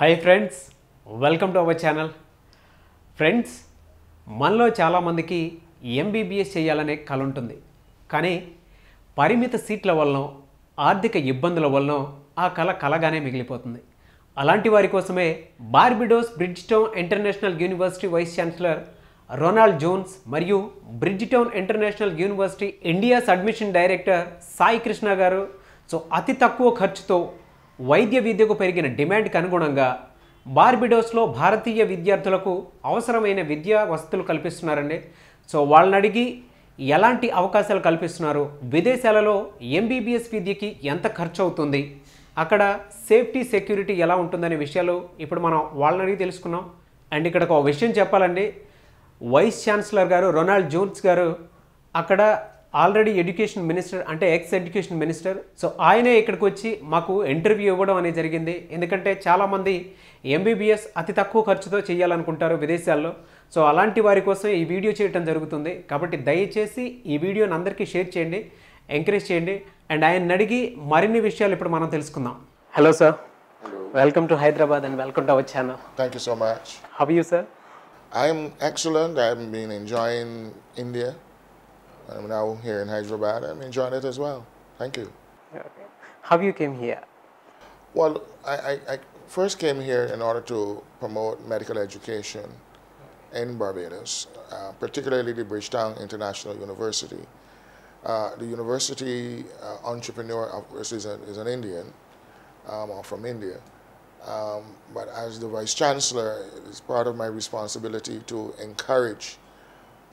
Hi friends, welcome to our channel. Friends, మనలో చాలామందికి MBBS చేయాలనే కల ఉంటుంది. కానీ పరిమిత సీట్ల వలన ఆర్థిక ఇబ్బందుల వలన ఆ కల కలగానే మిగిలిపోతుంది. అలాంటి వారి కోసమే Barbados Bridgetown International University vice chancellor Ronald Jones మరియు Bridgetown International University India's admission director Sai Krishna garu అతి తక్కువ ఖర్చుతో వైద్య విద్యకు పెరిగిన డిమాండ్కి అనుగుణంగా బార్బిడోస్లో భారతీయ విద్యార్థులకు అవసరమైన విద్యా వసతులు కల్పిస్తున్నారండి. వాళ్ళని అడిగి ఎలాంటి అవకాశాలు కల్పిస్తున్నారు, విదేశాలలో MBBS విద్యకి ఎంత ఖర్చు అవుతుంది, అక్కడ సేఫ్టీ సెక్యూరిటీ ఎలా ఉంటుందనే విషయాలు ఇప్పుడు మనం వాళ్ళని అడిగి తెలుసుకున్నాం. అండ్ ఇక్కడ ఒక విషయం చెప్పాలండి, వైస్ ఛాన్సలర్ గారు రొనాల్డ్ జోన్స్ గారు అక్కడ ఆల్రెడీ ఎడ్యుకేషన్ మినిస్టర్, అంటే ఎక్స్ ఎడ్యుకేషన్ మినిస్టర్. ఆయనే ఇక్కడికి వచ్చి మాకు ఇంటర్వ్యూ ఇవ్వడం అనేది జరిగింది. ఎందుకంటే చాలామంది MBBS అతి తక్కువ ఖర్చుతో చేయాలనుకుంటారు విదేశాల్లో. అలాంటి వారి కోసం ఈ వీడియో చేయడం జరుగుతుంది. కాబట్టి దయచేసి ఈ వీడియోని అందరికీ షేర్ చేయండి, ఎంకరేజ్ చేయండి. అండ్ ఆయన అడిగి మరిన్ని విషయాలు ఇప్పుడు మనం తెలుసుకుందాం. Hello sir, welcome to Hyderabad and welcome to our channel. Thank you so much. How are you, sir? I'm excellent. I've been enjoying India. I'm now here in Hyderabad. I'm enjoying it as well. Thank you. Okay. How you came here? Well, I first came here in order to promote medical education in Barbados, particularly the Bridgetown International University. The university entrepreneur, of course, is an Indian, or from India. But as the Vice Chancellor, it's part of my responsibility to encourage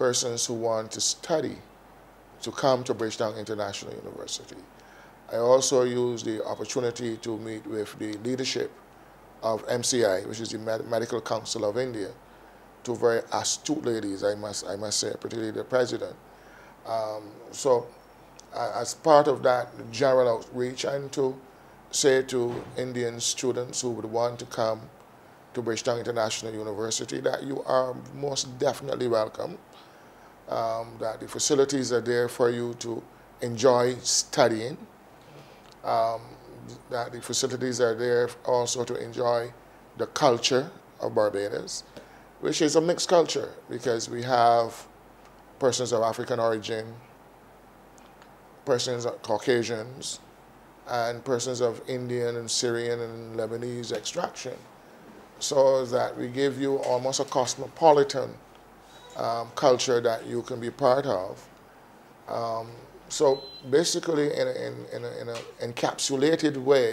persons who want to study to come to Bridgetown International University. I also use the opportunity to meet with the leadership of MCI, which is the Medical Council of India, two very astute ladies, I must say, particularly the president. As part of that general outreach, and to say to Indian students who would want to come to Bridgetown International University that you are most definitely welcome, that the facilities are there for you to enjoy studying, that the facilities are there also to enjoy the culture of Barbados, which is a mixed culture because we have persons of African origin, persons of Caucasians, and persons of Indian and Syrian and Lebanese extraction, so that we give you almost a cosmopolitan culture that you can be part of. So basically, in an encapsulated way,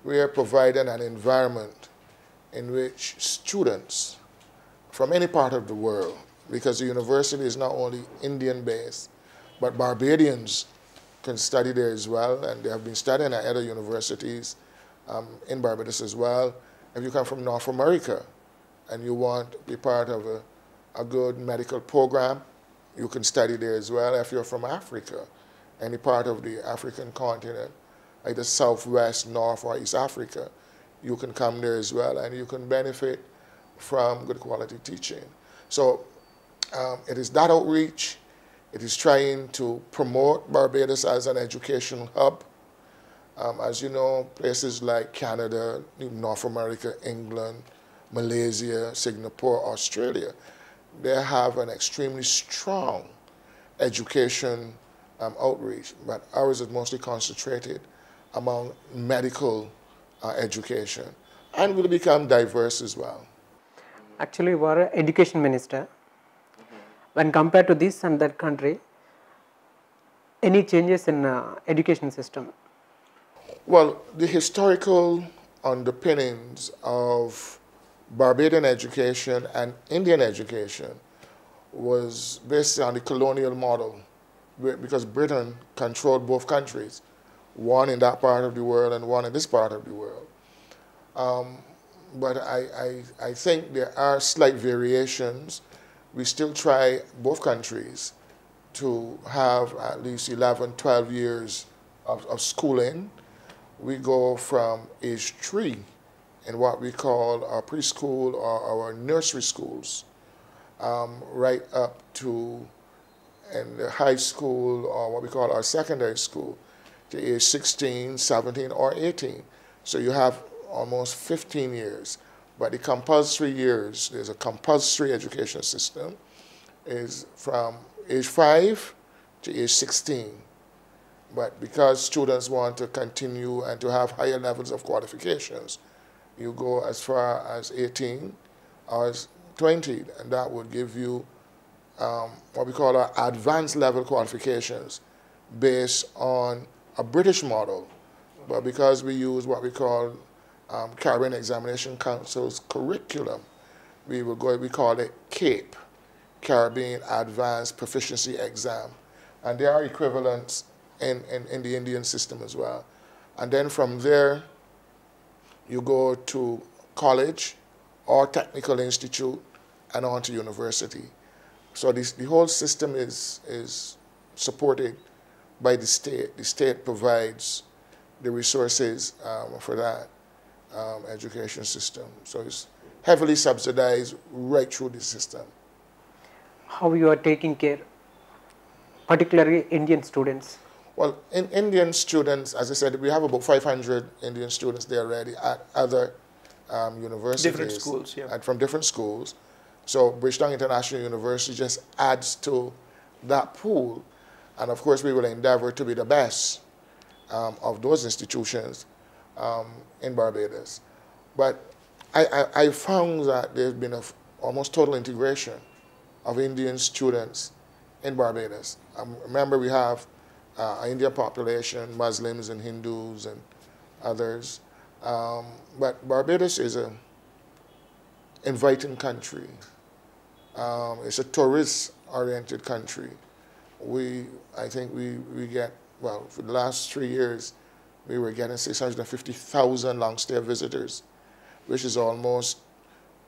we are providing an environment in which students from any part of the world, because the university is not only Indian-based, but Barbadians can study there as well, and they have been studying at other universities in Barbados as well. If you come from North America and you want to be part of a good medical program, you can study there as well. If you're from Africa, any part of the African continent, either Southwest, North, or East Africa, you can come there as well, and you can benefit from good quality teaching. So it is that outreach. It is trying to promote Barbados as an educational hub. As you know, places like Canada, North America, England, Malaysia, Singapore, Australia, they have an extremely strong education outreach, but ours is mostly concentrated among medical education, and will become diverse as well. Actually, we are education minister. When compared to this and that country, any changes in education system? Well, the historical underpinnings of Barbadian education and Indian education was based on the colonial model, because Britain controlled both countries, one in that part of the world and one in this part of the world. But I think there are slight variations. We still try, both countries, to have at least 11, 12 years of schooling. We go from age 3 in what we call our preschool or our nursery schools, right up to in the high school, or what we call our secondary school, to age 16, 17, or 18. So you have almost 15 years. But the compulsory years, there's a compulsory education system, is from age 5 to age 16. But because students want to continue and to have higher levels of qualifications, you go as far as 18 or as 20, and that would give you what we call our advanced level qualifications based on a British model. But because we use what we call Caribbean Examination Council's curriculum, we call it CAPE, Caribbean Advanced Proficiency Exam. And there are equivalents in the Indian system as well. And then from there, you go to college or technical institute and on to university. So the whole system is supported by the state. The state provides the resources for that education system. So it's heavily subsidized right through the system. How you are taking care, particularly Indian students? Well, in Indian students, as I said, we have about 500 Indian students there already at other universities. Different schools, yeah. And from different schools. So Bridgetown International University just adds to that pool. And of course, we will endeavor to be the best of those institutions in Barbados. But I found that there's been almost total integration of Indian students in Barbados. Remember, we have an Indian population, Muslims and Hindus and others. But Barbados is an inviting country. It's a tourist-oriented country. I think we get, well, for the last 3 years, we were getting 650,000 long-stay visitors, which is almost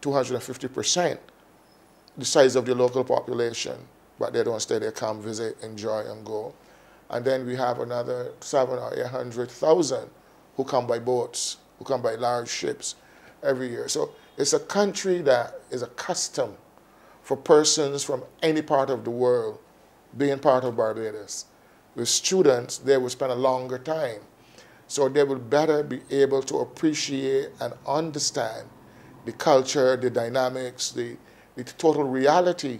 250% the size of the local population. But they don't stay, they come, visit, enjoy, and go. And then we have another 700,000 or 800,000 who come by boats, who come by large ships every year. So it's a country that is accustomed for persons from any part of the world being part of Barbados. With students, they will spend a longer time. So they will better be able to appreciate and understand the culture, the dynamics, the total reality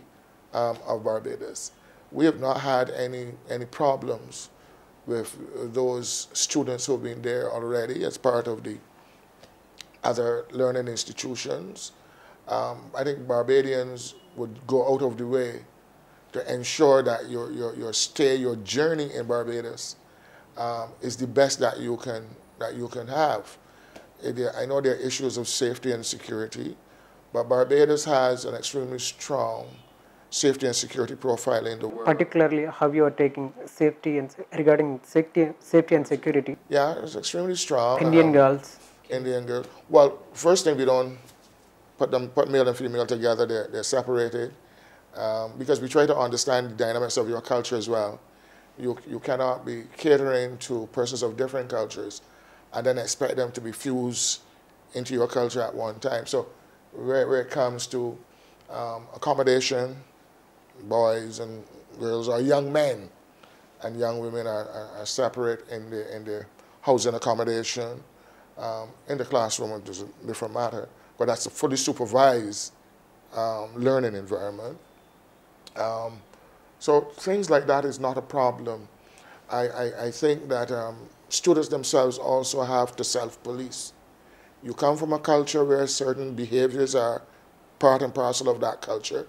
of Barbados. We have not had any problems with those students who have been there already as part of the other learning institutions. I think Barbadians would go out of the way to ensure that your stay, your journey in Barbados is the best that you can have. I know there are issues of safety and security, but Barbados has an extremely strong safety and security profile in the world. Particularly, how you are taking safety and regarding safety and security? Yeah, it's extremely strong. Indian girls. Indian girls. Well, first thing, we don't put male and female together. They're separated because we try to understand the dynamics of your culture as well. You cannot be catering to persons of different cultures and then expect them to be fused into your culture at one time. So where it comes to accommodation, boys and girls or young men and young women are separate in the housing accommodation. In the classroom, it's a different matter, but that's a fully supervised learning environment. So things like that is not a problem. I think that students themselves also have to self-police. You come from a culture where certain behaviors are part and parcel of that culture.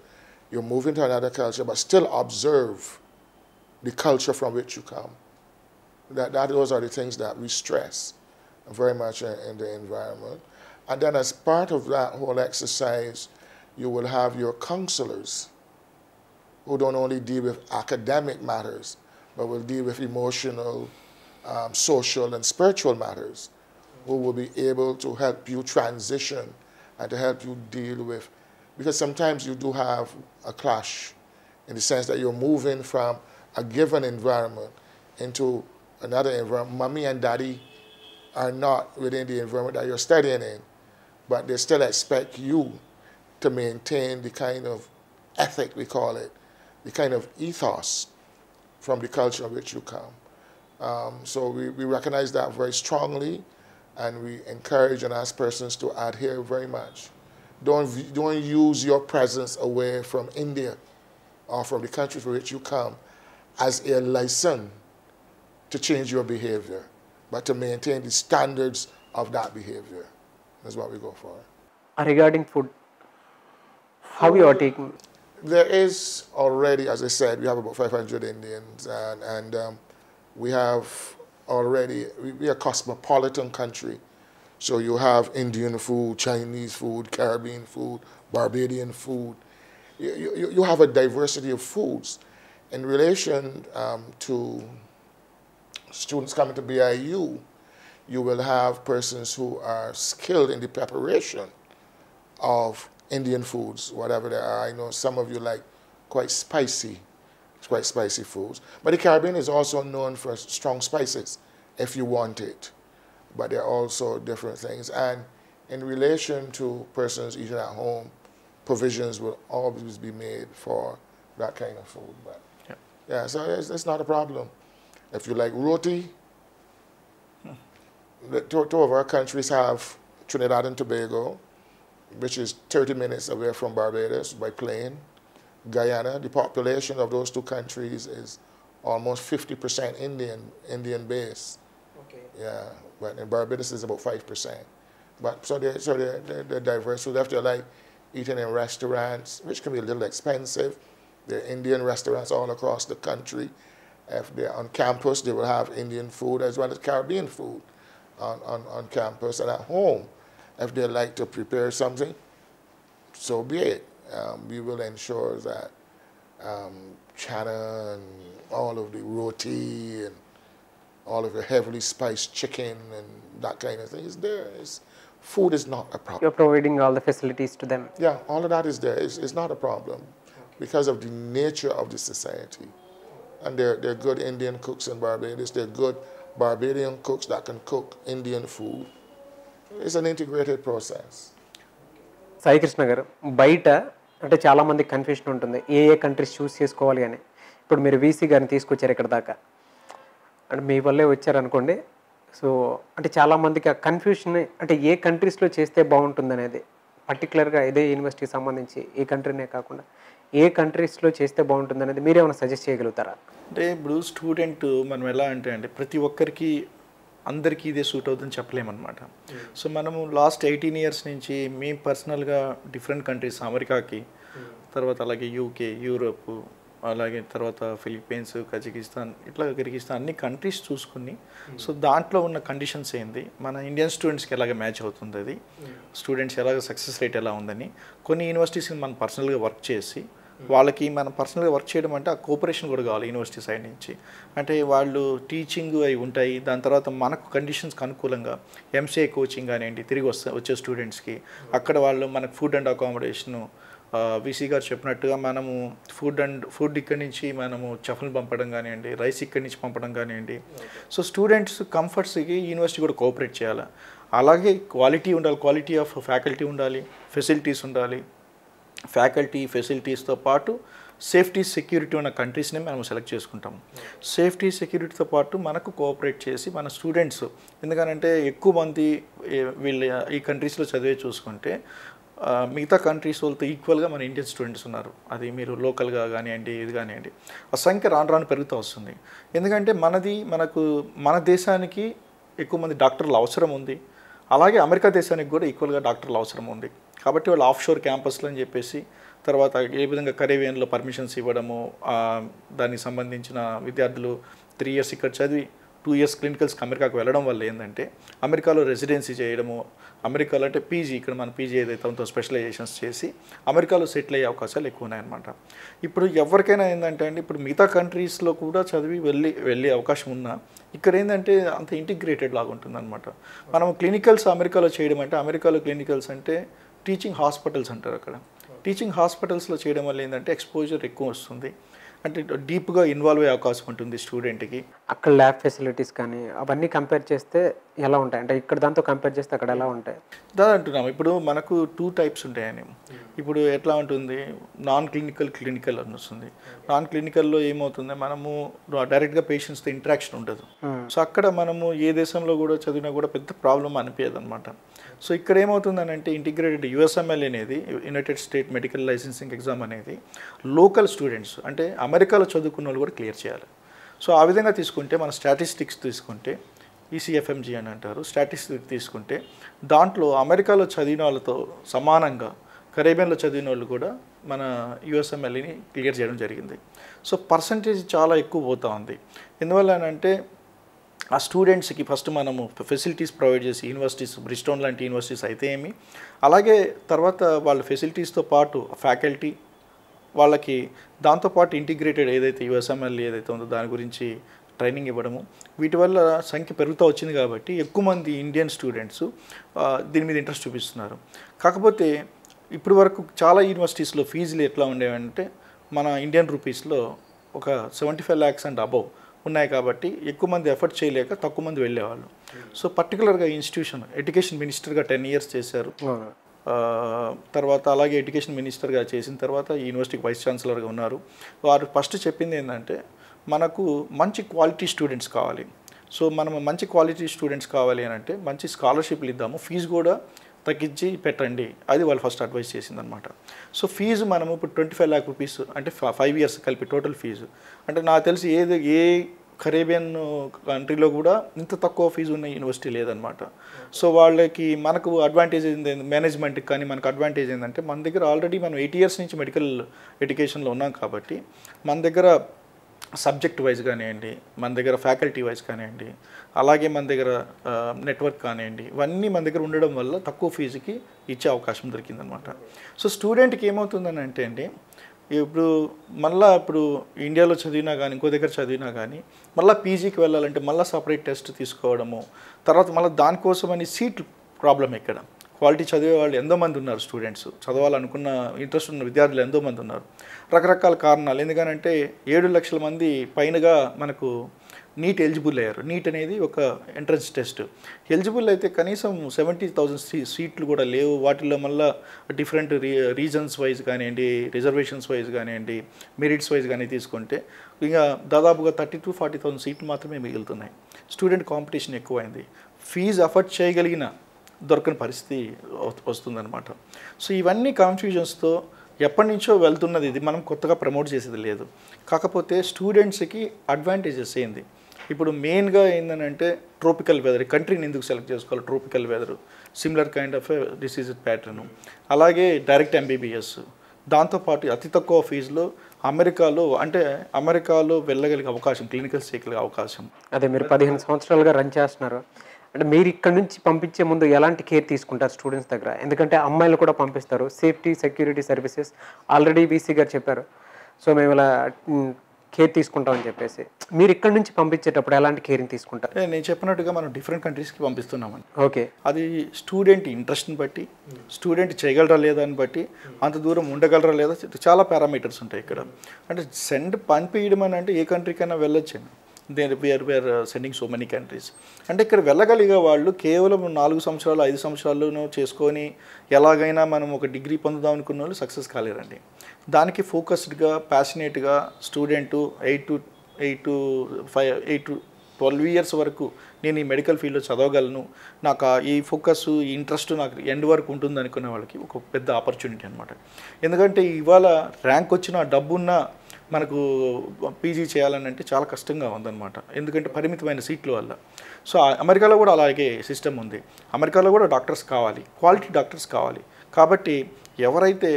You move into another culture, but still observe the culture from which you come. Those are the things that we stress very much in the environment. And then as part of that whole exercise, you will have your counselors who don't only deal with academic matters, but will deal with emotional, social, and spiritual matters, who will be able to help you transition and to help you deal with, because sometimes you do have a clash in the sense that you're moving from a given environment into another environment. Mommy and daddy are not within the environment that you're studying in, but they still expect you to maintain the kind of ethic, we call it, the kind of ethos from the culture in which you come. So we recognize that very strongly. and we encourage and ask persons to adhere very much. Don't use your presence away from India or from the country from which you come as a license to change your behavior, but to maintain the standards of that behavior. That's what we go for. Regarding food, how you are taking? There is already, as I said, we have about 500 Indians, and we have already, we're a cosmopolitan country. So you have Indian food, Chinese food, Caribbean food, Barbadian food. You have a diversity of foods. In relation to students coming to BIU, you will have persons who are skilled in the preparation of Indian foods, whatever they are. I know some of you like quite spicy foods. But the Caribbean is also known for strong spices, if you want it. But there are also different things. And in relation to persons eating at home, provisions will always be made for that kind of food. But yeah, so it's not a problem. If you like roti, two of our countries have Trinidad and Tobago, which is 30 minutes away from Barbados by plane. Guyana, the population of those two countries is almost 50% Indian base. Okay. Yeah, but in Barbados is about 5%. But so they're diverse. So if they're like eating in restaurants, which can be a little expensive, there are Indian restaurants all across the country. If they're on campus, they will have Indian food as well as Caribbean food on campus. And at home, if they like to prepare something, so be it. We will ensure that chana and all of the roti and all of the heavily spiced chicken and that kind of thing is there. Food is not a problem. You're providing all the facilities to them. Yeah, all of that is there. It's not a problem because of the nature of the society. And they're good Indian cooks in Barbados. They're good Barbadian cooks that can cook Indian food. It's an integrated process. Sai Krishna garu, baita అంటే చాలా మంది confusion ఉంటుంది ఏ countries చూస్ చేసుకోవాలి అని. ఇప్పుడు మీరు VC గారిని తీసుకొచ్చారు ఇక్కడ దాకా అంటే మీ వల్లే వచ్చారనుకోండి. సో అంటే చాలామందికి ఆ కన్ఫ్యూషన్ అంటే ఏ కంట్రీస్లో చేస్తే బాగుంటుంది అనేది పర్టికులర్గా ఇదే యూనివర్సిటీకి సంబంధించి ఏ కంట్రీనే కాకుండా ఏ కంట్రీస్లో చేస్తే బాగుంటుంది అనేది మీరేమైనా సజెస్ట్ చేయగలుగుతారా? అంటే ఇప్పుడు స్టూడెంట్ మనం ఎలా అంటే అండి ప్రతి ఒక్కరికి అందరికీ ఇదే సూట్ అవుతుందని చెప్పలేమన్నమాట. సో మనము లాస్ట్ 18 years నుంచి మేము పర్సనల్గా డిఫరెంట్ కంట్రీస్ అమెరికాకి, తర్వాత అలాగే యూకే, యూరోప్, అలాగే తర్వాత ఫిలిప్పీన్స్, కజకిస్తాన్, ఇట్లా కిర్గిస్తాన్ అన్ని కంట్రీస్ చూసుకుని సో దాంట్లో ఉన్న కండిషన్స్ ఏంది, మన ఇండియన్ స్టూడెంట్స్కి ఎలాగ మ్యాచ్ అవుతుంది, అది స్టూడెంట్స్ ఎలాగ సక్సెస్ రేట్ ఎలా ఉందని కొన్ని యూనివర్సిటీస్ని మనం పర్సనల్గా వర్క్ చేసి వాళ్ళకి మనం పర్సనల్గా వర్క్ చేయడం అంటే ఆ కోఆపరేషన్ కూడా కావాలి యూనివర్సిటీ సైడ్ నుంచి. అంటే వాళ్ళు టీచింగ్ అవి ఉంటాయి, దాని తర్వాత మనకు కండిషన్స్కి అనుకూలంగా ఎంసీఏ కోచింగ్ కానివ్వండి తిరిగి వచ్చే స్టూడెంట్స్కి అక్కడ వాళ్ళు మనకు ఫుడ్ అండ్ అకామిడేషను వీసీ గారు చెప్పినట్టుగా మనము ఫుడ్ ఇక్కడి నుంచి మనము చెఫ్ని పంపడం కానివ్వండి, రైస్ ఇక్కడి నుంచి పంపడం కానివ్వండి. సో స్టూడెంట్స్ కంఫర్ట్స్కి యూనివర్సిటీ కూడా కోఆపరేట్ చేయాలి. అలాగే క్వాలిటీ ఉండాలి, క్వాలిటీ ఆఫ్ ఫ్యాకల్టీ ఉండాలి, ఫెసిలిటీస్ ఉండాలి. ఫ్యాకల్టీ ఫెసిలిటీస్తో పాటు సేఫ్టీ సెక్యూరిటీ ఉన్న కంట్రీస్ని మనం సెలెక్ట్ చేసుకుంటాము. సేఫ్టీ సెక్యూరిటీతో పాటు మనకు కోఆపరేట్ చేసి మన స్టూడెంట్స్, ఎందుకంటే ఎక్కువ మంది వీళ్ళు ఈ కంట్రీస్లో చదివే చూసుకుంటే మిగతా కంట్రీస్ వాళ్ళతో ఈక్వల్గా మన ఇండియన్ స్టూడెంట్స్ ఉన్నారు. అది మీరు లోకల్గా కానివ్వండి ఇది కానివ్వండి ఆ సంఖ్య రాను రాను పెరుగుతూ వస్తుంది. ఎందుకంటే మన దేశానికి ఎక్కువ మంది డాక్టర్లు అవసరం ఉంది, అలాగే అమెరికా దేశానికి కూడా ఈక్వల్గా డాక్టర్లు అవసరం ఉంది. కాబట్టి వాళ్ళు ఆఫ్షోర్ క్యాంపస్లు అని చెప్పేసి తర్వాత ఏ విధంగా కరేబియన్లో పర్మిషన్స్ ఇవ్వడము, దానికి సంబంధించిన విద్యార్థులు 3 years ఇక్కడ చదివి 2 years క్లినికల్స్కి అమెరికాకు వెళ్ళడం వల్ల ఏంటంటే అమెరికాలో రెసిడెన్సీ చేయడము, అమెరికాలో అంటే పీజీ ఇక్కడ మన పీజీ ఏదైతే ఉందో స్పెషలైజేషన్స్ చేసి అమెరికాలో సెటిల్ అయ్యే అవకాశాలు ఎక్కువ ఉన్నాయన్నమాట. ఇప్పుడు ఎవరికైనా ఏంటంటే అండి ఇప్పుడు మిగతా కంట్రీస్లో కూడా చదివి వెళ్ళే అవకాశం ఉన్నా ఇక్కడ ఏంటంటే అంత ఇంటిగ్రేటెడ్ లాగా ఉంటుంది అనమాట. మనం క్లినికల్స్ అమెరికాలో చేయడం అంటే అమెరికాలో క్లినికల్స్ అంటే టీచింగ్ హాస్పిటల్స్ అంటారు. అక్కడ టీచింగ్ హాస్పిటల్స్లో చేయడం వల్ల ఏంటంటే ఎక్స్పోజర్ ఎక్కువ వస్తుంది, అంటే డీప్గా ఇన్వాల్వ్ అయ్యే అవకాశం ఉంటుంది స్టూడెంట్కి. అక్కడ ల్యాబ్ ఫెసిలిటీస్ కానీ అవన్నీ కంపేర్ చేస్తే ఎలా ఉంటాయి అంటే ఇక్కడ దాంతో కంపేర్ చేస్తే అక్కడ ఎలా ఉంటాయి? దాని అంటున్నాము ఇప్పుడు మనకు 2 టైప్స్ ఉంటాయని. ఇప్పుడు ఎట్లా ఉంటుంది, నాన్ క్లినికల్, క్లినికల్ అని వస్తుంది. నాన్ క్లినికల్లో ఏమవుతుంది, మనము డైరెక్ట్గా పేషెంట్స్తో ఇంటరాక్షన్ ఉండదు. సో అక్కడ మనము ఏ దేశంలో కూడా చదివినా కూడా పెద్ద ప్రాబ్లం అనిపించదు అనమాట. సో ఇక్కడ ఏమవుతుందని అంటే ఇంటిగ్రేటెడ్ USML అనేది, United state medical licensing exam అనేది లోకల్ స్టూడెంట్స్ అంటే అమెరికాలో చదువుకున్న వాళ్ళు కూడా క్లియర్ చేయాలి. సో ఆ విధంగా తీసుకుంటే మన స్టాటిస్టిక్స్ తీసుకుంటే ECFMG అని అంటారు, స్టాటిస్టిక్స్ తీసుకుంటే దాంట్లో అమెరికాలో చదివిన వాళ్ళతో సమానంగా కరేబియన్లో చదివిన వాళ్ళు కూడా మన USMLని క్లియర్ చేయడం జరిగింది. సో పర్సంటేజ్ చాలా ఎక్కువ పోతూ ఉంది. ఎందువల్ల అంటే ఆ స్టూడెంట్స్కి ఫస్ట్ మనము ఫెసిలిటీస్ ప్రొవైడ్ చేసి యూనివర్సిటీస్, బ్రిస్టోన్ లాంటి యూనివర్సిటీస్ అయితే ఏమి, అలాగే తర్వాత వాళ్ళ ఫెసిలిటీస్తో పాటు ఫ్యాకల్టీ వాళ్ళకి దాంతోపాటు ఇంటిగ్రేటెడ్ ఏదైతే USML ఏదైతే ఉందో దాని గురించి ట్రైనింగ్ ఇవ్వడము, వీటి వల్ల సంఖ్య పెరుగుతూ వచ్చింది కాబట్టి ఎక్కువ మంది ఇండియన్ స్టూడెంట్స్ దీని మీద ఇంట్రెస్ట్ చూపిస్తున్నారు. కాకపోతే ఇప్పటి వరకు చాలా యూనివర్సిటీస్లో ఫీజులు ఎట్లా ఉండేవంటే మన ఇండియన్ రూపీస్లో ఒక 75 lakhs అండ్ అబవ్ ఉన్నాయి కాబట్టి ఎక్కువ మంది ఎఫర్ట్ చేయలేక తక్కువ మంది వెళ్ళేవాళ్ళు. సో పర్టికులర్గా ఇన్స్టిట్యూషన్ ఎడ్యుకేషన్ మినిస్టర్గా 10 years చేశారు. తర్వాత అలాగే ఎడ్యుకేషన్ మినిస్టర్గా చేసిన తర్వాత యూనివర్సిటీకి వైస్ ఛాన్సలర్గా ఉన్నారు. వారు ఫస్ట్ చెప్పింది ఏంటంటే మనకు మంచి క్వాలిటీ స్టూడెంట్స్ కావాలి. సో మనం మంచి క్వాలిటీ స్టూడెంట్స్ కావాలి అని అంటే మంచి స్కాలర్షిప్లు ఇద్దాము, ఫీజు కూడా తగ్గించి పెట్టండి, అది వాళ్ళు ఫస్ట్ అడ్వైస్ చేసిందనమాట. సో ఫీజు మనము ఇప్పుడు 25 lakh rupees అంటే 5 years కలిపి టోటల్ ఫీజు అంటే నాకు తెలిసి ఏ కరేబియన్ కంట్రీలో కూడా ఇంత తక్కువ ఫీజు ఉన్న యూనివర్సిటీ లేదనమాట. సో వాళ్ళకి మనకు అడ్వాంటేజ్ ఏంటి, మేనేజ్మెంట్కి కానీ మనకు అడ్వాంటేజ్ ఏంటంటే మన దగ్గర ఆల్రెడీ మనం 8 years నుంచి మెడికల్ ఎడ్యుకేషన్లో ఉన్నాం కాబట్టి మన దగ్గర సబ్జెక్ట్ వైజ్ కానివ్వండి, మన దగ్గర ఫ్యాకల్టీ వైజ్ కానివ్వండి, అలాగే మన దగ్గర నెట్వర్క్ కానివ్వండి, ఇవన్నీ మన దగ్గర ఉండడం వల్ల తక్కువ ఫీజుకి ఇచ్చే అవకాశం దొరికిందనమాట. సో స్టూడెంట్కి ఏమవుతుందని అంటే అండి ఇప్పుడు ఇండియాలో చదివినా కానీ ఇంకో దగ్గర చదివినా కానీ మళ్ళీ పీజీకి వెళ్ళాలంటే మళ్ళీ సపరేట్ టెస్ట్ తీసుకోవడము, తర్వాత మళ్ళీ దానికోసమని సీట్ ప్రాబ్లం ఇక్కడ. క్వాలిటీ చదివే వాళ్ళు ఎంతోమంది ఉన్నారు, స్టూడెంట్స్ చదవాలనుకున్న ఇంట్రెస్ట్ ఉన్న విద్యార్థులు ఎంతోమంది ఉన్నారు. రకరకాల కారణాలు, ఎందుకనంటే 7 లక్షల మంది పైనగా మనకు నీట్ ఎలిజిబుల్ అయ్యారు. నీట్ అనేది ఒక ఎంట్రన్స్ టెస్ట్. ఎలిజిబుల్ అయితే కనీసం 70,000 సీట్లు కూడా లేవు. వాటిల్లో మళ్ళీ డిఫరెంట్ రీజన్స్ వైజ్ కానివ్వండి, రిజర్వేషన్స్ వైజ్ కానివ్వండి, మెరిట్స్ వైజ్ కానీ తీసుకుంటే ఇంకా దాదాపుగా 30,000 to 40,000 సీట్లు మాత్రమే మిగులుతున్నాయి. స్టూడెంట్ కాంపిటీషన్ ఎక్కువైంది. ఫీజు అఫోర్డ్ చేయగలిగిన దొరకని పరిస్థితి వస్తుందన్నమాట. సో ఇవన్నీ కన్ఫ్యూజన్స్తో ఎప్పటి నుంచో వెళ్తున్నది, ఇది మనం కొత్తగా ప్రమోట్ చేసేది లేదు. కాకపోతే స్టూడెంట్స్కి అడ్వాంటేజెస్ ఏంది, ఇప్పుడు మెయిన్గా ఏంటంటే ట్రోపికల్ వెదర్, కంట్రీని ఎందుకు సెలెక్ట్ చేసుకోవాలి, tropical weather, similar kind of disease pattern, అలాగే డైరెక్ట్ MBBS, దాంతోపాటు అతి తక్కువ ఫీజులో అమెరికాలో వెళ్ళగలిగే అవకాశం, క్లినికల్ చేయగలిగే అవకాశం. అదే మీరు 15 సంవత్సరాలుగా రన్ చేస్తున్నారు అంటే మీరు ఇక్కడ నుంచి పంపించే ముందు ఎలాంటి కేర్ తీసుకుంటారు స్టూడెంట్స్ దగ్గర? ఎందుకంటే అమ్మాయిలు కూడా పంపిస్తారు, safety security services already VC గారు చెప్పారు. సో మేము ఇలా కేర్ తీసుకుంటామని చెప్పేసి మీరు ఇక్కడ నుంచి పంపించేటప్పుడు ఎలాంటి కేరింగ్ తీసుకుంటారు? నేను చెప్పినట్టుగా మనం డిఫరెంట్ కంట్రీస్కి పంపిస్తున్నామని. ఓకే, అది స్టూడెంట్ ఇంట్రెస్ట్ని బట్టి, స్టూడెంట్ చేయగలరా లేదా అని బట్టి, అంత దూరం ఉండగలరా లేదా, చాలా పారామీటర్స్ ఉంటాయి ఇక్కడ. అంటే పంపించడం అని అంటే ఏ కంట్రీకైనా వెళ్ళొచ్చండి. We are sending so many countries. అంటే ఇక్కడ వెళ్ళగలిగే వాళ్ళు కేవలం 4 సంవత్సరాలు 5 సంవత్సరాలను చేసుకొని ఎలాగైనా మనం ఒక డిగ్రీ పొందుదాం అనుకున్న వాళ్ళు సక్సెస్ కాలేరండి. దానికి ఫోకస్డ్గా, ప్యాషనేట్గా స్టూడెంట్ 8 to 12 years వరకు నేను ఈ మెడికల్ ఫీల్డ్లో చదవగలను, నాకు ఈ ఫోకస్, ఈ ఇంట్రెస్ట్ నాకు ఎండ్ వరకు ఉంటుంది అనుకునే వాళ్ళకి ఒక పెద్ద ఆపర్చునిటీ అనమాట. ఎందుకంటే ఇవాళ ర్యాంక్ వచ్చిన, డబ్బున్న మనకు పీజీ చేయాలని అంటే చాలా కష్టంగా ఉందన్నమాట. ఎందుకంటే పరిమితమైన సీట్ల వల్ల. సో అమెరికాలో కూడా అలాగే సిస్టమ్ ఉంది. అమెరికాలో కూడా డాక్టర్స్ కావాలి, క్వాలిటీ డాక్టర్స్ కావాలి. కాబట్టి ఎవరైతే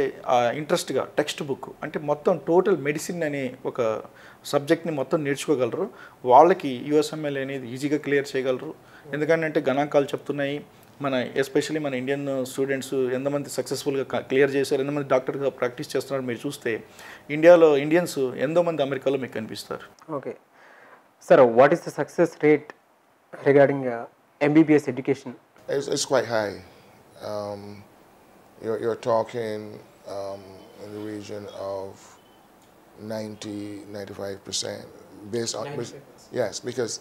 ఇంట్రెస్ట్గా టెక్స్ట్ బుక్ అంటే మొత్తం టోటల్ మెడిసిన్ అనే ఒక సబ్జెక్ట్ని మొత్తం నేర్చుకోగలరు, వాళ్ళకి USML అనేది ఈజీగా క్లియర్ చేయగలరు. ఎందుకంటే గణాంకాలు చెప్తున్నాయి, ఎస్పెషల్లీ మన ఇండియన్ స్టూడెంట్స్ ఎంతమంది సక్సెస్ఫుల్గా క్లియర్ చేశారు, ఎంతమంది డాక్టర్గా ప్రాక్టీస్ చేస్తున్నారు మీరు చూస్తే ఇండియన్స్ ఎంతోమంది అమెరికాలో మీకు కనిపిస్తారు. Okay sir, what is the success rate regarding MBBS education? It's quite high. You're talking in the region of 90-95% based on 95%. Yes, because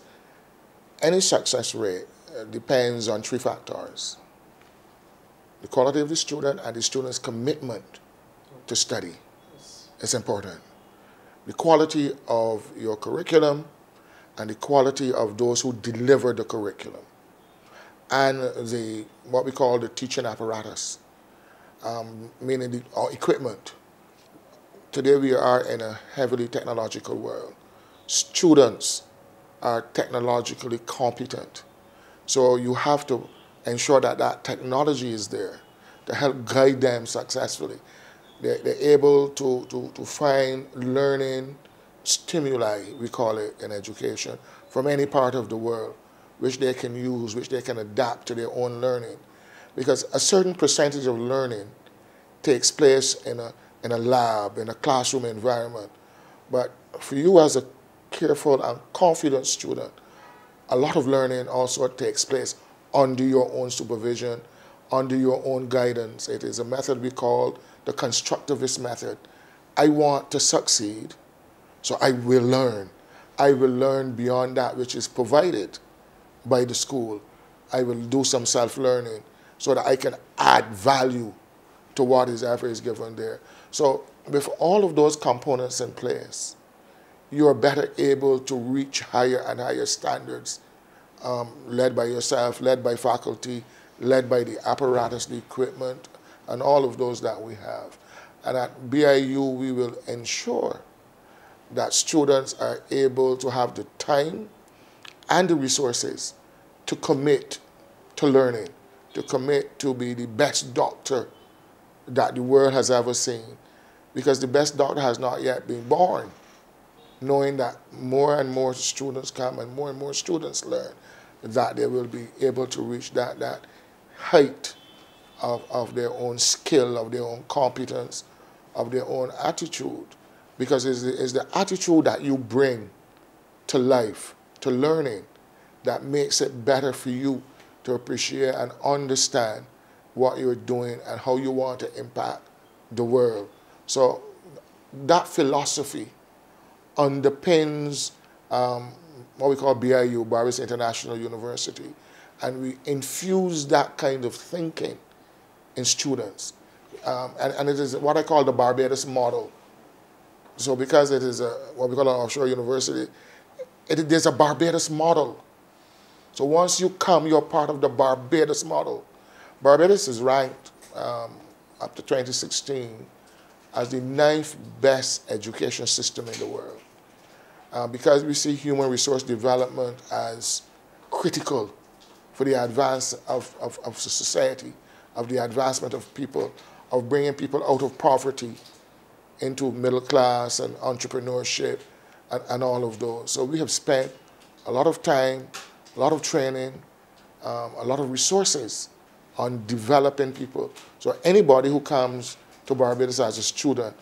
any success rate depends on three factors: the quality of the student and the student's commitment to study. It's important. The quality of your curriculum and the quality of those who deliver the curriculum, and what we call the teaching apparatus, meaning our equipment. Today we are in a heavily technological world. Students are technologically competent, so you have to ensure that that technology is there to help guide them successfully. They're able to find learning stimuli, we call it in education, from any part of the world, which they can use, which they can adapt to their own learning. Because a certain percentage of learning takes place in a lab, in a classroom environment. But for you as a careful and confident student, a lot of learning also takes place under your own supervision, under your own guidance. It is a method we call the constructivist method. I want to succeed, so I will learn. I will learn beyond that which is provided by the school. I will do some self-learning so that I can add value to what is ever is given there. So with all of those components in place, you are better able to reach higher and higher standards, led by yourself, led by faculty, led by the apparatus, the equipment, and all of those that we have. And at BIU, we will ensure that students are able to have the time and the resources to commit to learning, to commit to be the best doctor that the world has ever seen. Because the best doctor has not yet been born, knowing that more and more students come and more students learn, that they will be able to reach that height of their own skill, of their own competence, of their own attitude. Because it's the attitude that you bring to life, to learning, that makes it better for you to appreciate and understand what you're doing and how you want to impact the world. So that philosophy underpins what we call BIU, Barbados International University, and we infuse that kind of thinking in students. And it is what I call the Barbados model. So because it is what we call an offshore university, there's a Barbados model. So once you come, you're part of the Barbados model. Barbados is ranked up to 2016 as the 9th best education system in the world. Because we see human resource development as critical for the advance of society, of the advancement of people, of bringing people out of poverty into middle class and entrepreneurship and all of those. So we have spent a lot of time, a lot of training, a lot of resources on developing people. So anybody who comes to Barbados as a student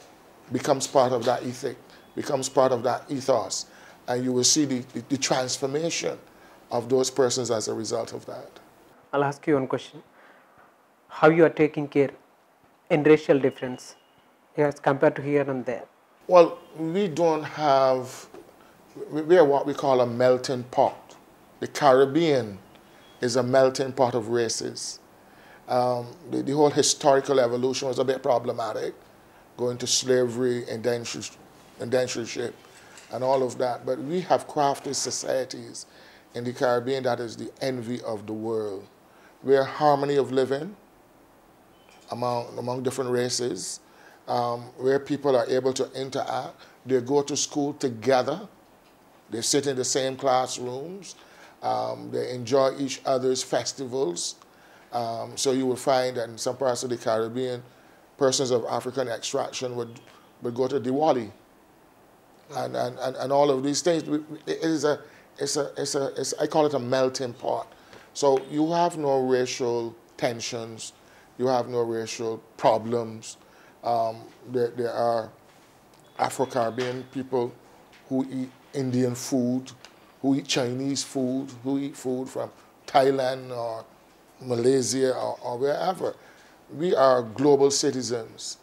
becomes part of that ethic, becomes part of that ethos, and you will see the transformation of those persons as a result of that. I'll ask you one question. How you are taking care in racial difference as compared to here and there? Well, we don't have, we are what we call a melting pot. The Caribbean is a melting pot of races. The whole historical evolution was a bit problematic, going to slavery, indentureship, and all of that. But we have crafted societies in the Caribbean that is the envy of the world, where harmony of living among different races, where people are able to interact. They go to school together. They sit in the same classrooms. They enjoy each other's festivals. So you will find that in some parts of the Caribbean, persons of African extraction would go to Diwali, and all of these things. I call it a melting pot. So you have no racial tensions, you have no racial problems. There are Afro-Caribbean people who eat Indian food, who eat Chinese food, who eat food from Thailand or Malaysia or wherever. We are global citizens,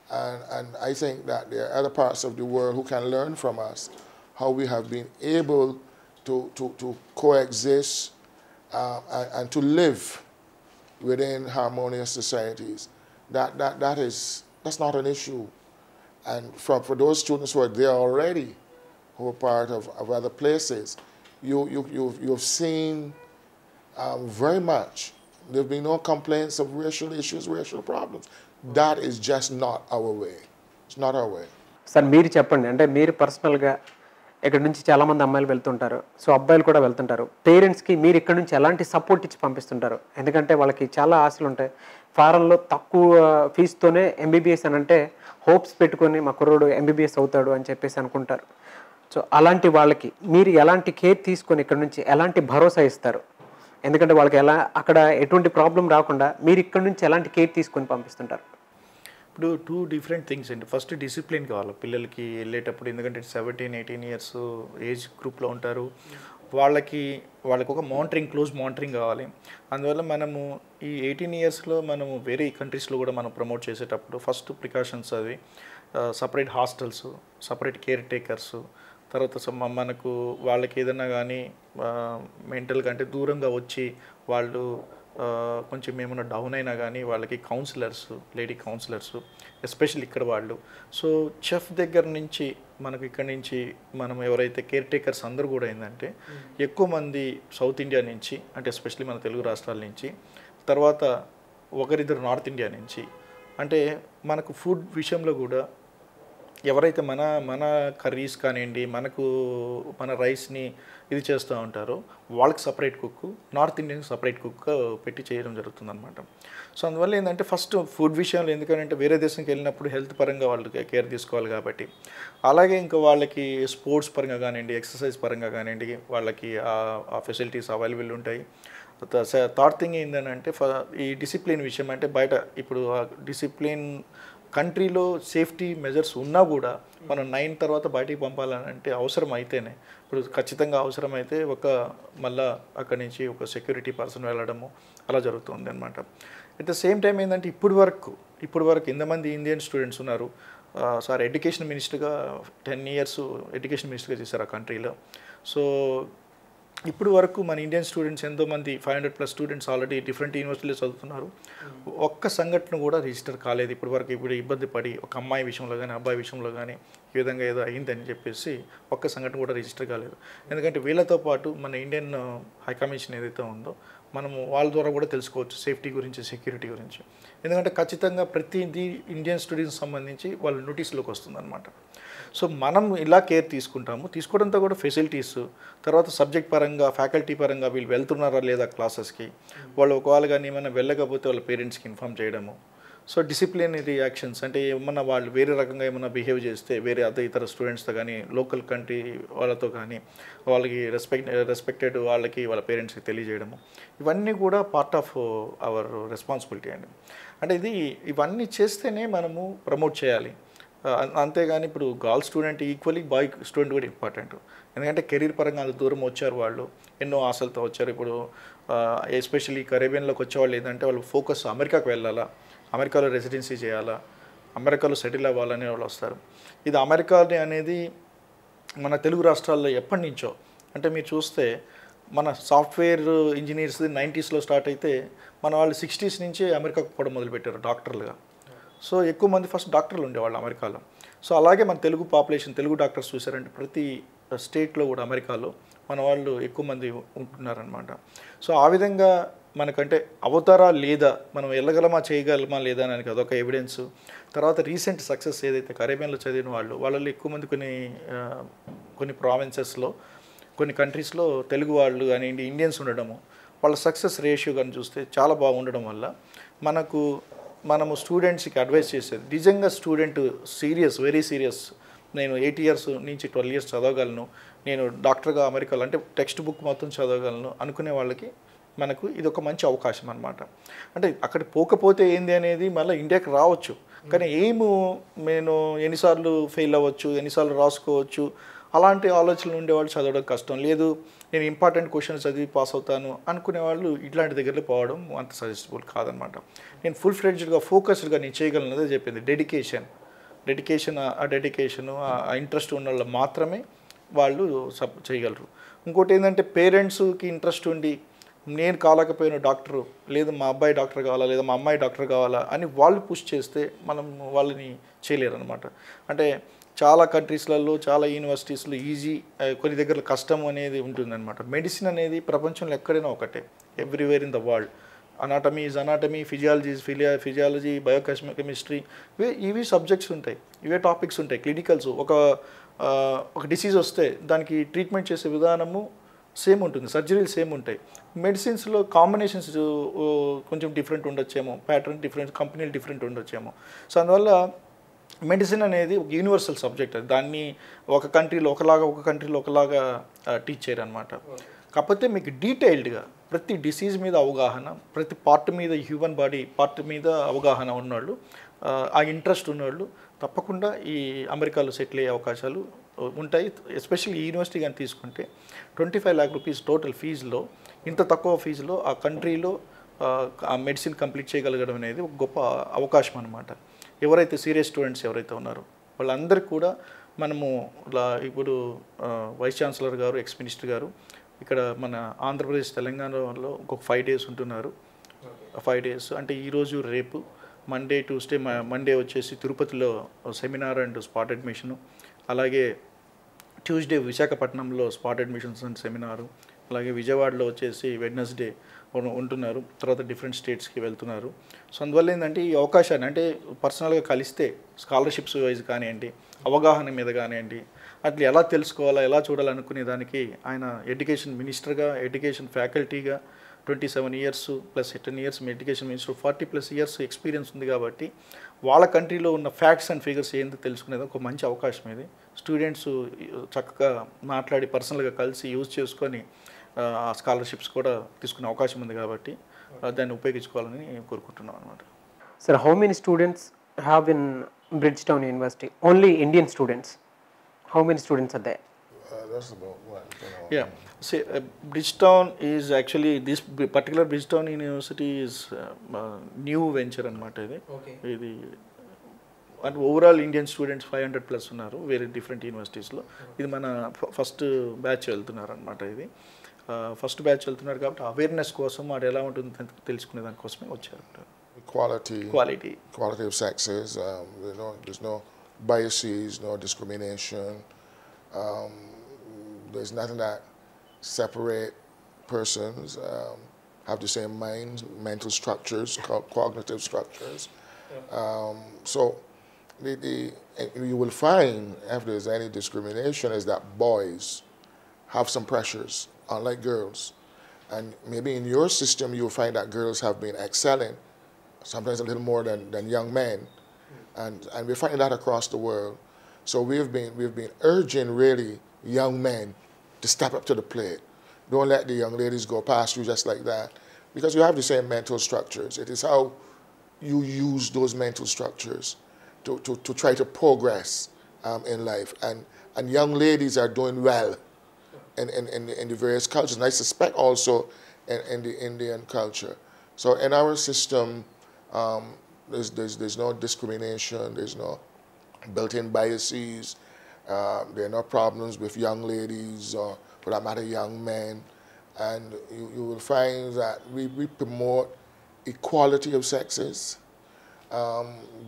and I think that there are other parts of the world who can learn from us how we have been able to coexist and to live within harmonious societies. That's not an issue. And for those students who are there already, who are part of other places, you've seen very much. There have been no complaints of racial issues, racial problems. That is just not our way. It's not our way. Sir మీరు చెప్పండి, అంటే మీరు పర్సనల్గా ఇక్కడ నుంచి చాలామంది అమ్మాయిలు వెళ్తుంటారు, సో అబ్బాయిలు కూడా వెళ్తుంటారు. పేరెంట్స్కి మీరు ఇక్కడ నుంచి ఎలాంటి సపోర్ట్ ఇచ్చి పంపిస్తుంటారు? ఎందుకంటే వాళ్ళకి చాలా ఆశలు ఉంటాయి. ఫారెన్లో తక్కువ ఫీజుతోనే ఎంబీబీఎస్ అని అంటే హోప్స్ పెట్టుకొని మా కుర్రోడు ఎంబీబీఎస్ అవుతాడు అని చెప్పేసి అనుకుంటారు. సో అలాంటి వాళ్ళకి మీరు ఎలాంటి కేర్ తీసుకొని ఇక్కడ నుంచి ఎలాంటి భరోసా ఇస్తారు? ఎందుకంటే వాళ్ళకి అక్కడ ఎటువంటి ప్రాబ్లం రాకుండా మీరు ఇక్కడ నుంచి ఎలాంటి కేర్ తీసుకొని పంపిస్తుంటారు? ఇప్పుడు 2 డిఫరెంట్ థింగ్స్ అండి. ఫస్ట్ డిసిప్లిన్ కావాలి పిల్లలకి వెళ్ళేటప్పుడు, ఎందుకంటే 17-18 ఇయర్స్ ఏజ్ గ్రూప్లో ఉంటారు. వాళ్ళకి ఒక క్లోజ్ మానిటరింగ్ కావాలి. అందువల్ల మనము ఈ 18 ఇయర్స్లో మనము వేరే కంట్రీస్లో కూడా మనం ప్రమోట్ చేసేటప్పుడు ఫస్ట్ ప్రికాషన్స్ అవి separate hostels, separate caretakers, తర్వాత మనకు వాళ్ళకి ఏదైనా కానీ మెంటల్గా అంటే దూరంగా వచ్చి వాళ్ళు కొంచెం ఏమైనా డౌన్ అయినా కానీ వాళ్ళకి కౌన్సిలర్స్, లేడీ కౌన్సిలర్స్ ఎస్పెషల్లీ ఇక్కడ వాళ్ళు. సో చెఫ్ దగ్గర నుంచి మనకు ఇక్కడ నుంచి మనం ఎవరైతే కేర్ టేకర్స్ అందరూ కూడా ఏంటంటే ఎక్కువ మంది సౌత్ ఇండియా నుంచి, అంటే ఎస్పెషల్లీ మన తెలుగు రాష్ట్రాల నుంచి, తర్వాత ఒకరిద్దరు నార్త్ ఇండియా నుంచి. అంటే మనకు ఫుడ్ విషయంలో కూడా ఎవరైతే మన కర్రీస్ కానివ్వండి, మన రైస్ని ఇది చేస్తూ ఉంటారో వాళ్ళకి సపరేట్ కుక్, నార్త్ ఇండియన్కి సపరేట్ కుక్ పెట్టి చేయడం జరుగుతుందన్నమాట. సో అందువల్ల ఏంటంటే ఫస్ట్ ఫుడ్ విషయంలో, ఎందుకంటే వేరే దేశంకి వెళ్ళినప్పుడు హెల్త్ పరంగా వాళ్ళు కేర్ తీసుకోవాలి కాబట్టి, అలాగే ఇంకా వాళ్ళకి స్పోర్ట్స్ పరంగా కానివ్వండి, ఎక్సర్సైజ్ పరంగా కానివ్వండి వాళ్ళకి ఆ ఫెసిలిటీస్ అవైలబుల్ ఉంటాయి. థర్డ్ థింగ్ ఏంటంటే ఈ డిసిప్లిన్ విషయం, అంటే బయట ఇప్పుడు డిసిప్లిన్ కంట్రీలో సేఫ్టీ మెజర్స్ ఉన్నా కూడా మనం 9 తర్వాత బయటికి పంపాలని అంటే అవసరం అయితేనే, ఇప్పుడు ఖచ్చితంగా అవసరమైతే మళ్ళా అక్కడి నుంచి ఒక సెక్యూరిటీ పర్సన్ వెళ్ళడము అలా జరుగుతుంది అనమాట. అట్ ద సేమ్ టైం ఏంటంటే ఇప్పుడు వరకు ఎంతమంది ఇండియన్ స్టూడెంట్స్ ఉన్నారు. సార్ ఎడ్యుకేషన్ మినిస్టర్గా 10 ఇయర్స్ ఎడ్యుకేషన్ మినిస్టర్గా చేశారు ఆ కంట్రీలో. సో ఇప్పుడు వరకు మన ఇండియన్ స్టూడెంట్స్ ఎంతోమంది 500+ స్టూడెంట్స్ ఆల్రెడీ డిఫరెంట్ యూనివర్సిటీలో చదువుతున్నారు. ఒక్క సంఘటన కూడా రిజిస్టర్ కాలేదు ఇప్పుడు వరకు. ఇప్పుడు ఇబ్బంది పడి ఒక అమ్మాయి విషయంలో కానీ అబ్బాయి విషయంలో కానీ ఈ విధంగా ఏదో అయిందని చెప్పేసి ఒక్క సంఘటన కూడా రిజిస్టర్ కాలేదు. ఎందుకంటే వీళ్ళతో పాటు మన ఇండియన్ హై కమిషన్ ఏదైతే ఉందో మనము వాళ్ళ ద్వారా కూడా తెలుసుకోవచ్చు సేఫ్టీ గురించి, సెక్యూరిటీ గురించి. ఎందుకంటే ఖచ్చితంగా ప్రతిదీ ఇండియన్ స్టూడెంట్స్ సంబంధించి వాళ్ళ నోటీస్లోకి వస్తుందన్నమాట. సో మనం ఇలా కేర్ తీసుకోవడంతో కూడా ఫెసిలిటీస్, తర్వాత సబ్జెక్ట్ పరంగా, ఫ్యాకల్టీ పరంగా వీళ్ళు వెళ్తున్నారా లేదా క్లాసెస్కి, వాళ్ళు ఒకవేళ కానీ ఏమైనా వెళ్ళకపోతే వాళ్ళ పేరెంట్స్కి ఇన్ఫామ్ చేయడము. సో డిసిప్లినరీ యాక్షన్స్ అంటే ఏమన్నా వాళ్ళు వేరే రకంగా ఏమైనా బిహేవ్ చేస్తే వేరే ఇతర స్టూడెంట్స్తో కానీ, లోకల్ కంట్రీ వాళ్ళతో కానీ వాళ్ళకి రెస్పెక్టెడ్ వాళ్ళకి వాళ్ళ పేరెంట్స్కి తెలియజేయడము, ఇవన్నీ కూడా పార్ట్ ఆఫ్ అవర్ రెస్పాన్సిబిలిటీ అండి. అంటే ఇవన్నీ చేస్తేనే మనము ప్రమోట్ చేయాలి. అంతేగాని ఇప్పుడు girl student equally boy student కూడా ఇంపార్టెంట్. ఎందుకంటే కెరీర్ పరంగా అంత దూరం వచ్చారు, వాళ్ళు ఎన్నో ఆశలతో వచ్చారు. ఇప్పుడు ఎస్పెషల్లీ కరేబియన్లోకి వచ్చేవాళ్ళు ఏంటంటే వాళ్ళు ఫోకస్ అమెరికాకు వెళ్ళాలా, అమెరికాలో రెసిడెన్సీ చేయాలా, అమెరికాలో సెటిల్ అవ్వాలనే వాళ్ళు వస్తారు. ఇది అమెరికా అనేది మన తెలుగు రాష్ట్రాల్లో ఎప్పటి నుంచో, అంటే మీరు చూస్తే మన సాఫ్ట్వేర్ ఇంజనీర్స్ది 90స్లో స్టార్ట్ అయితే మన వాళ్ళు 60s నుంచి అమెరికాకు పోవడం మొదలుపెట్టారు డాక్టర్లుగా. సో ఎక్కువ మంది ఫస్ట్ డాక్టర్లు ఉండేవాళ్ళు అమెరికాలో. సో అలాగే మన తెలుగు పాపులేషన్, తెలుగు డాక్టర్స్ చూసారంటే ప్రతి స్టేట్లో కూడా అమెరికాలో మన వాళ్ళు ఎక్కువ మంది ఉంటున్నారనమాట. సో ఆ విధంగా మనకంటే అవుతారా లేదా, మనం వెళ్ళగలమా చేయగలమా లేదా అని అదొక ఎవిడెన్స్. తర్వాత రీసెంట్ సక్సెస్ ఏదైతే కరేబియన్లో చదివిన వాళ్ళలో ఎక్కువ మంది కొన్ని ప్రావిన్సెస్లో, కొన్ని కంట్రీస్లో తెలుగు వాళ్ళు కానివ్వండి, ఇండియన్స్ ఉండడము, వాళ్ళ సక్సెస్ రేషియో కానీ చూస్తే చాలా బాగుండడం వల్ల మనము స్టూడెంట్స్కి అడ్వైస్ చేసేది నిజంగా స్టూడెంట్ వెరీ సీరియస్, నేను 8 ఇయర్స్ నుంచి 12 ఇయర్స్ చదవగలను, నేను డాక్టర్గా అమెరికాలో అంటే టెక్స్ట్ బుక్ మొత్తం చదవగలను అనుకునే వాళ్ళకి మనకు ఇది ఒక మంచి అవకాశం అనమాట. అంటే అక్కడ పోకపోతే ఏంది అనేది మళ్ళీ ఇండియాకి రావచ్చు, కానీ నేను ఎన్నిసార్లు ఫెయిల్ అవ్వచ్చు, ఎన్నిసార్లు రాసుకోవచ్చు, అలాంటి ఆలోచనలు ఉండేవాళ్ళు చదవడం కష్టం. లేదు నేను ఇంపార్టెంట్ క్వశ్చన్స్ చదివి పాస్ అవుతాను అనుకునే వాళ్ళు ఇట్లాంటి దగ్గరలో పోవడం అంత సజెస్టబుల్ కాదనమాట. నేను ఫుల్ ఫ్లెడ్జ్డ్గా ఫోకస్డ్గా నేను చేయగలనదే చెప్పింది. డెడికేషన్ ఆ ఇంట్రెస్ట్ ఉన్న వాళ్ళు మాత్రమే వాళ్ళు చేయగలరు. ఇంకోటి ఏంటంటే పేరెంట్స్కి ఇంట్రెస్ట్ ఉండి నేను కాలేకపోయిన డాక్టరు, లేదు మా అబ్బాయి డాక్టర్ కావాలా, లేదా మా అమ్మాయి డాక్టర్ కావాలా అని వాళ్ళు పుష్ చేస్తే మనం వాళ్ళని చేయలేరు అనమాట. అంటే చాలా కంట్రీస్లలో, చాలా యూనివర్సిటీస్లో ఈజీ, కొన్ని దగ్గర కష్టం అనేది ఉంటుందన్నమాట. మెడిసిన్ అనేది ప్రపంచంలో ఎక్కడైనా ఒకటే, everywhere in the world. Anatomy is anatomy, physiology is physiology, biochemistry, ఇవి సబ్జెక్ట్స్ ఉంటాయి, ఇవే టాపిక్స్ ఉంటాయి. క్లినికల్స్, ఒక డిసీజ్ వస్తే దానికి ట్రీట్మెంట్ చేసే విధానము సేమ్ ఉంటుంది, సర్జరీలు సేమ్ ఉంటాయి. మెడిసిన్స్లో కాంబినేషన్స్ కొంచెం డిఫరెంట్ ఉండొచ్చేమో, ప్యాటర్న్ డిఫరెంట్, కంపెనీలు డిఫరెంట్ ఉండొచ్చేమో. సో అందువల్ల మెడిసిన్ అనేది ఒక యూనివర్సల్ సబ్జెక్ట్. అది దాన్ని ఒక కంట్రీలో ఒకలాగా టీచ్ చేయరు అనమాట. కాకపోతే మీకు డీటెయిల్డ్గా ప్రతి డిసీజ్ మీద అవగాహన, ప్రతి పార్ట్ మీద, హ్యూమన్ బాడీ పార్ట్ మీద అవగాహన ఉన్నవాళ్ళు, ఆ ఇంట్రెస్ట్ ఉన్నవాళ్ళు తప్పకుండా ఈ అమెరికాలో సెటిల్ అయ్యే అవకాశాలు ఉంటాయి. ఎస్పెషల్లీ ఈ యూనివర్సిటీ కానీ తీసుకుంటే 25 lakh రూపీస్ టోటల్ ఫీజులో, ఇంత తక్కువ ఫీజులో ఆ కంట్రీలో ఆ మెడిసిన్ కంప్లీట్ చేయగలగడం అనేది ఒక గొప్ప అవకాశం అనమాట. ఎవరైతే సీరియస్ స్టూడెంట్స్ ఎవరైతే ఉన్నారో వాళ్ళందరికీ కూడా మనము ఇప్పుడు వైస్ ఛాన్సలర్ గారు, ఎక్స్ మినిస్టర్ గారు ఇక్కడ మన ఆంధ్రప్రదేశ్, తెలంగాణలో ఒక 5 days ఉంటున్నారు. 5 days అంటే ఈరోజు రేపు మండే, ట్యూస్డే, మండే వచ్చేసి తిరుపతిలో సెమినార్ అండ్ స్పాట్ అడ్మిషను, అలాగే ట్యూస్డే విశాఖపట్నంలో స్పాట్ అడ్మిషన్స్ అండ్ సెమినారు, అలాగే విజయవాడలో వచ్చేసి వెడ్నెస్డే ఉంటున్నారు. తర్వాత డిఫరెంట్ స్టేట్స్కి వెళ్తున్నారు. సో అందువల్ల ఏంటంటే ఈ అవకాశాన్ని, అంటే పర్సనల్గా కలిస్తే స్కాలర్షిప్స్ వైజ్ కానివ్వండి, అవగాహన మీద కానివ్వండి, అట్లా ఎలా తెలుసుకోవాలా, ఎలా చూడాలనుకునే దానికి ఆయన ఎడ్యుకేషన్ మినిస్టర్గా, ఎడ్యుకేషన్ ఫ్యాకల్టీగా 27 years plus 10 years education minister, 40+ years experience ఉంది. కాబట్టి వాళ్ళ కంట్రీలో ఉన్న ఫ్యాక్ట్స్ అండ్ ఫిగర్స్ ఏందో తెలుసుకునేది ఒక మంచి అవకాశం. ఇది స్టూడెంట్స్ చక్కగా మాట్లాడి పర్సనల్గా కలిసి యూజ్ చేసుకొని ఆ స్కాలర్షిప్స్ కూడా తీసుకునే అవకాశం ఉంది. కాబట్టి దాన్ని ఉపయోగించుకోవాలని కోరుకుంటున్నాం అనమాట. Sir, how many students have in Bridgetown University? Only Indian students. How many students are there? That's about what? Yeah. See, Bridgetown is actually, this particular Bridgetown University is new venture అనమాట. ఇది and overall Indian students 500+ ఉన్నారు వేరే different యూనివర్సిటీస్లో. ఇది మన first batch వెళ్తున్నారు అనమాట. ఇది first batch వెళ్తున్నారు కాబట్టి అవేర్నెస్ కోసం అది ఎలా ఉంటుంది తెలుసుకునే దానికోసమే వచ్చారు. Quality of sexes. There's no biases, no discrimination. There's nothing that separate persons. Have the same minds, mental structures, cognitive structures. So you will find if there's any discrimination is that boys have some pressures, unlike girls. And maybe in your system you'll find that girls have been excelling, sometimes a little more than young men. And we find that across the world. So we've been urging really young men to step up to the plate. Don't let the young ladies go past you just like that, because you have the same mental structures. It is how you use those mental structures to try to progress in life. And young ladies are doing well in the various cultures, and I suspect also in the Indian culture. So in our system, there's no discrimination, there's no built-in biases. There are no problems with young ladies or, for that matter, young men. And you will find that we promote equality of sexes.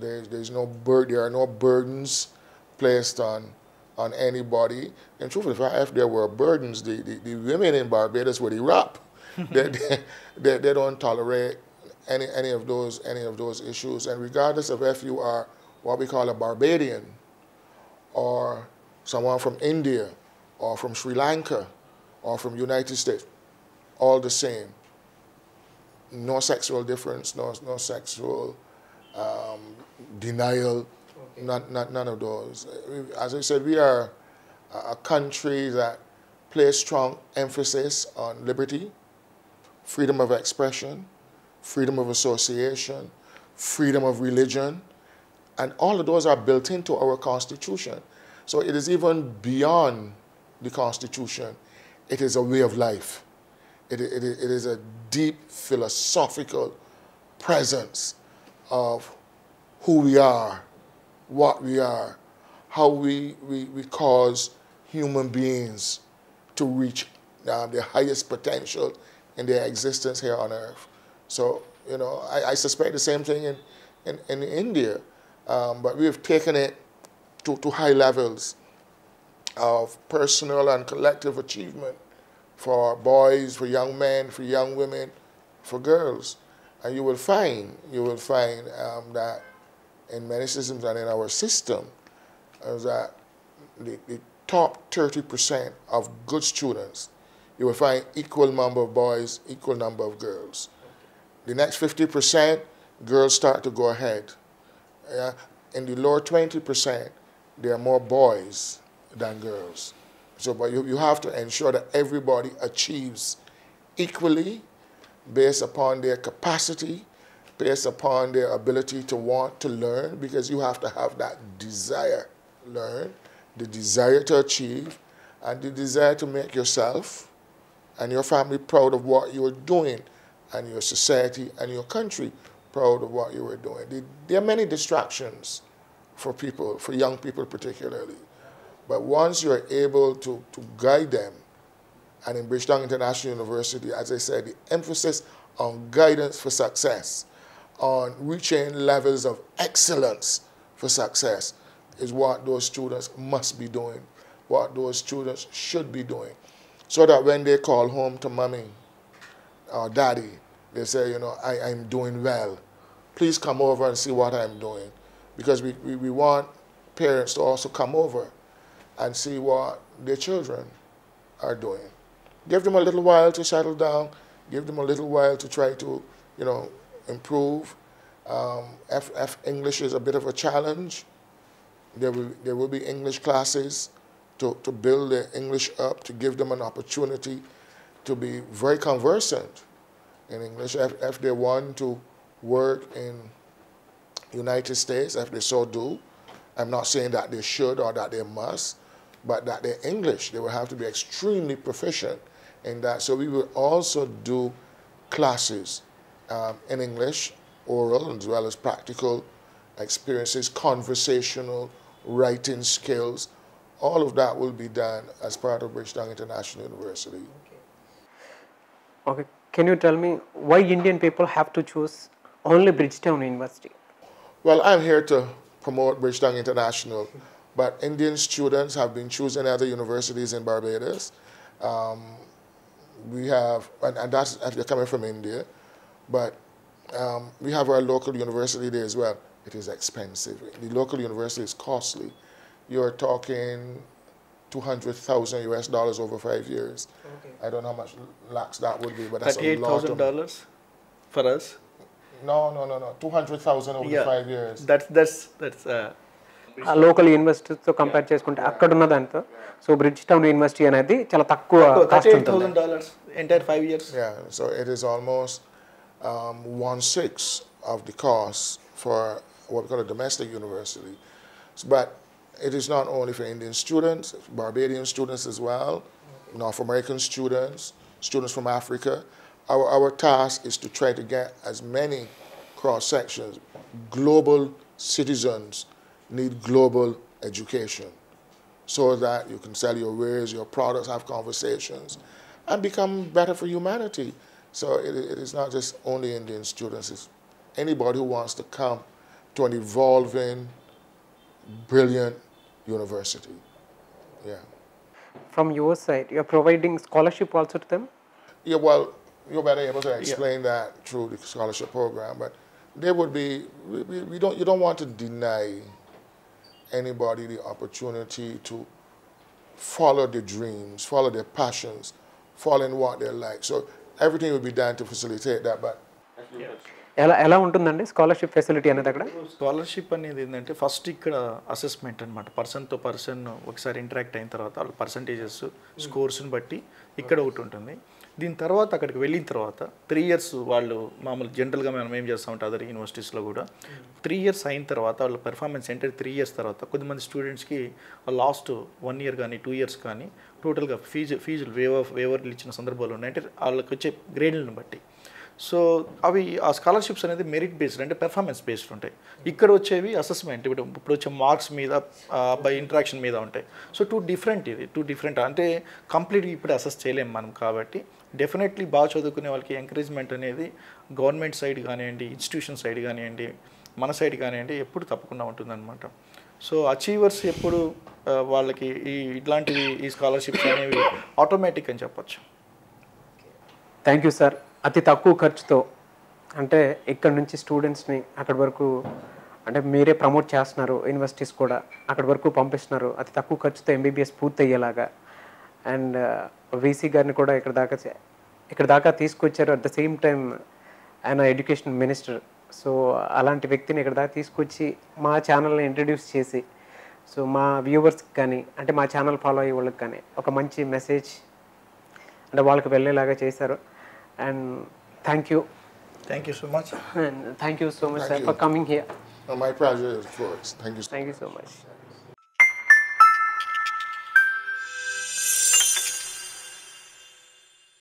There are no burdens placed on anybody. And truthfully, if there were burdens, the women in Barbados would erupt. They don't tolerate any of those issues. And regardless of if you are what we call a Barbadian, or someone from India, or from Sri Lanka, or from United States, all the same. No sexual difference, no sexual denial, none of those. As I said, we are a country that place strong emphasis on liberty, freedom of expression, freedom of association, freedom of religion, and all of those are built into our Constitution. So it is even beyond the Constitution. It is a way of life. It is a deep philosophical presence of who we are, what we are, how we cause human beings to reach their highest potential in their existence here on earth. So, you know, I suspect the same thing in India, but we've taken it to high levels of personal and collective achievement for boys, for young men, for young women, for girls. And you will find that in many systems and in our system, that the top 30% of good students, you will find equal number of boys, equal number of girls. The next 50%, girls start to go ahead. In the lower 20%, there are more boys than girls. So, but you have to ensure that everybody achieves equally based upon their capacity, based upon their ability to want to learn, because you have to have that desire to learn, the desire to achieve, and the desire to make yourself and your family proud of what you are doing, and your society and your country proud of what you are doing. There are many distractions for people, for young people particularly. But once you're able to guide them, and in Bridgetown International University, as I said, the emphasis on guidance for success, on reaching levels of excellence for success, is what those students must be doing, what those students should be doing. So that when they call home to mommy or daddy, they say, you know, I'm doing well. Please come over and see what I'm doing. Because we want parents to also come over and see what their children are doing. Give them a little while to settle down. Give them a little while to try to, you know, improve. If English is a bit of a challenge, there will be English classes to build their English up, to give them an opportunity to be very conversant in English. If they want to work in United States, if they so do, I'm not saying that they should or that they must, but that their English, they will have to be extremely proficient in that. So we will also do classes in English, oral as well as practical experiences, conversational, writing skills. All of that will be done as part of Bridgetown International University. Okay. Can you tell me why Indian people have to choose only Bridgetown University? Well, I'm here to promote Bridgetown International, but Indian students have been choosing other universities in Barbados. We have, and that's if you're coming from India, but we have our local university there as well. It is expensive. The local university is costly. You're talking $200,000 US over 5 years. Okay. I don't know how much lakhs that would be, but that's a lot of $38,000 for us. No. 200,000 over 5 years. That's local యూనివర్సిటీతో compare చేసుకుంటే అక్కడ ఉన్న దాంతో so బ్రిడ్జ్టౌన్ university అనేది చాలా తక్కువ cost ఉంటుంది. $38,000 entire 5 years. Yeah, so it is almost 1/6 of the cost for what we call a domestic university. But it is not only for Indian students, Barbadian students as well, North American students, students from Africa. Our task is to try to get as many cross-sections. Global citizens need global education so that you can sell your wares, your products, have conversations, and become better for humanity. So it is not just only Indian students, it's anybody who wants to come to an evolving, brilliant university. Yeah. From your side, you are providing scholarship also to them? Yeah, well, you're better able to explain that through the scholarship program, but there would be, you don't want to deny anybody the opportunity to follow their dreams, follow their passions, follow in what they like. So everything will be done to facilitate that, but ఎలా ఉంటుందండి scholarship facility అనేది అక్కడ? Scholarship అనేది ఏంటంటే first ఇక్కడ assessment అనమాట, పర్సన్తో person ఒకసారి ఇంటరాక్ట్ అయిన తర్వాత వాళ్ళ పర్సంటేజెస్ స్కోర్స్ని బట్టి ఇక్కడ ఒకటి ఉంటుంది. దీని తర్వాత అక్కడికి వెళ్ళిన తర్వాత 3 years వాళ్ళు మామూలు జనరల్గా మనం ఏం చేస్తామంటే అదర్ యూనివర్సిటీస్లో కూడా 3 years అయిన తర్వాత వాళ్ళ పెర్ఫార్మెన్స్ ఏంటంటే 3 years తర్వాత కొద్దిమంది స్టూడెంట్స్కి లాస్ట్ 1 year కానీ 2 years కానీ టోటల్గా ఫీజులు వేవర్లు ఇచ్చిన సందర్భాలు ఉన్నాయి, అంటే వాళ్ళకి వచ్చే గ్రేడ్లను బట్టి. సో అవి ఆ స్కాలర్షిప్స్ అనేది మెరిట్ బేస్డ్ అంటే పెర్ఫార్మెన్స్ బేస్డ్ ఉంటాయి. ఇక్కడ వచ్చేవి అసెస్మెంట్, ఇప్పుడు వచ్చే మార్క్స్ మీద బై ఇంటరాక్షన్ మీద ఉంటాయి. సో టూ డిఫరెంట్ అంటే కంప్లీట్గా ఇప్పుడు అసెస్ చేయలేము మనం, కాబట్టి డెఫినెట్లీ బాగా చదువుకునే వాళ్ళకి ఎంకరేజ్మెంట్ అనేది గవర్నమెంట్ సైడ్ కానివ్వండి, ఇన్స్టిట్యూషన్ సైడ్ కానివ్వండి, మన సైడ్ కానివ్వండి ఎప్పుడు తప్పకుండా ఉంటుందన్నమాట. సో అచీవర్స్ ఎప్పుడు వాళ్ళకి ఇట్లాంటివి ఈ స్కాలర్షిప్స్ అనేవి ఆటోమేటిక్ అని చెప్పచ్చు. Thank you sir. అతి తక్కువ ఖర్చుతో అంటే ఇక్కడ నుంచి స్టూడెంట్స్ని అక్కడి వరకు అంటే మీరే ప్రమోట్ చేస్తున్నారు, యూనివర్సిటీస్ కూడా అక్కడి వరకు పంపిస్తున్నారు అతి తక్కువ ఖర్చుతో ఎంబీబీఎస్ పూర్తి అయ్యేలాగా. అండ్ వీసీ గారిని కూడా ఇక్కడ దాకా తీసుకొచ్చారు. అట్ ద సేమ్ టైం ఆయన ఎడ్యుకేషన్ మినిస్టర్. సో అలాంటి వ్యక్తిని ఇక్కడ దాకా తీసుకొచ్చి మా ఛానల్ని ఇంట్రడ్యూస్ చేసి సో మా వ్యూవర్స్కి కానీ అంటే మా ఛానల్ ఫాలో అయ్యే వాళ్ళకి కానీ ఒక మంచి మెసేజ్ అంటే వాళ్ళకి వెళ్ళేలాగా చేశారు. And thank you so much. And thank you so much, sir, for coming here. My pleasure, of course. Thank you. Thank you so much.